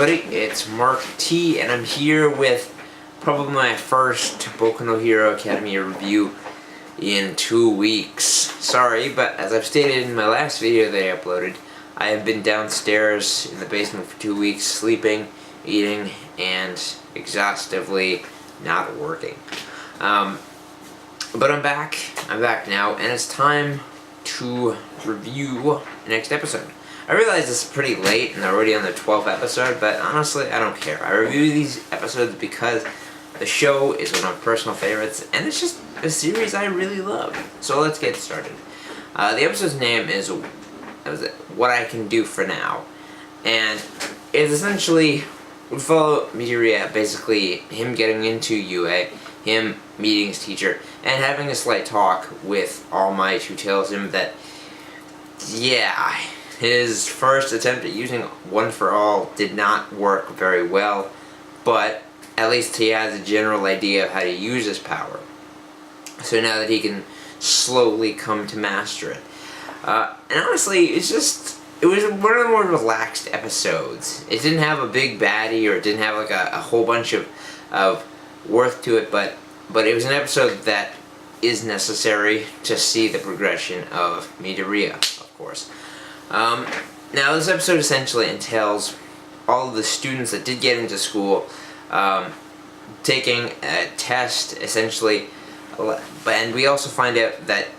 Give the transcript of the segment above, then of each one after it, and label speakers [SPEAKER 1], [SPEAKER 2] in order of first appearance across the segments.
[SPEAKER 1] everybody, it's Mark T, and I'm here with probably my first Boku no Hero Academia review in 2 weeks. Sorry, but as I've stated in my last video that I uploaded, I have been downstairs in the basement for 2 weeks, sleeping, eating, and exhaustively not working. But I'm back now, and it's time to review the next episode. I realize it's pretty late and already on the 12th episode, but honestly, I don't care. I review these episodes because the show is one of my personal favorites, and it's just a series I really love. So let's get started. The episode's name is What I Can Do For Now, and it's essentially, we follow Midoriya, basically him getting into UA, him meeting his teacher, and having a slight talk with All Might, who tells him that, yeah, his first attempt at using One for All did not work very well, but at least he has a general idea of how to use his power. So now that he can slowly come to master it. And honestly, it was one of the more relaxed episodes. It didn't have a big baddie, or it didn't have like a whole bunch of worth to it, but it was an episode that is necessary to see the progression of Midoriya, of course. Now this episode essentially entails all of the students that did get into school taking a test, essentially, and we also find out that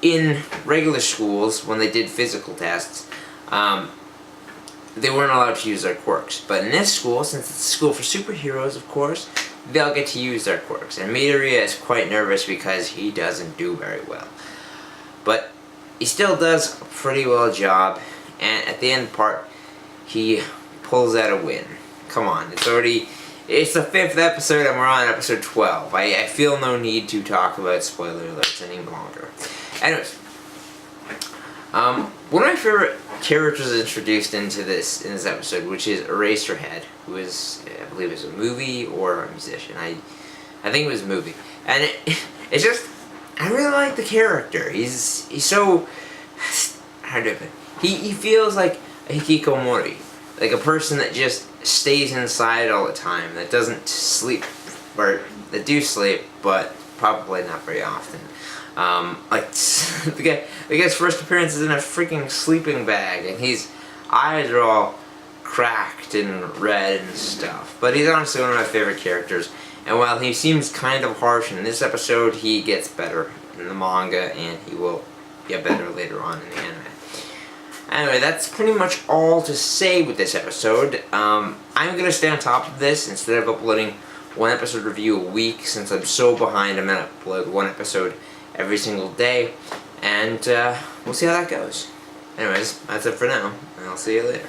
[SPEAKER 1] in regular schools, when they did physical tests, they weren't allowed to use their quirks. But in this school, since it's a school for superheroes, of course, they'll get to use their quirks. And Midoriya is quite nervous because he doesn't do very well. But he still does a pretty well job, and at the end part, he pulls out a win. Come on, it's the 5th episode and we're on episode 12. I feel no need to talk about spoiler alerts any longer. Anyways, one of my favorite characters introduced in this episode, which is Eraserhead, who is, I believe, is a movie or a musician. I think it was a movie, and it's just, I really like the character. He's so, how do I put it? He feels like a hikikomori, like a person that just stays inside all the time, that doesn't sleep, or that do sleep, but probably not very often. Like, the guy's first appearance is in a freaking sleeping bag, and his eyes are all cracked and red and stuff. But he's honestly one of my favorite characters, and while he seems kind of harsh in this episode, he gets better in the manga, and he will get better later on in the anime. Anyway, that's pretty much all to say with this episode. I'm going to stay on top of this instead of uploading one episode review a week, since I'm so behind. I'm going to upload one episode every single day, and we'll see how that goes. Anyways, that's it for now, and I'll see you later.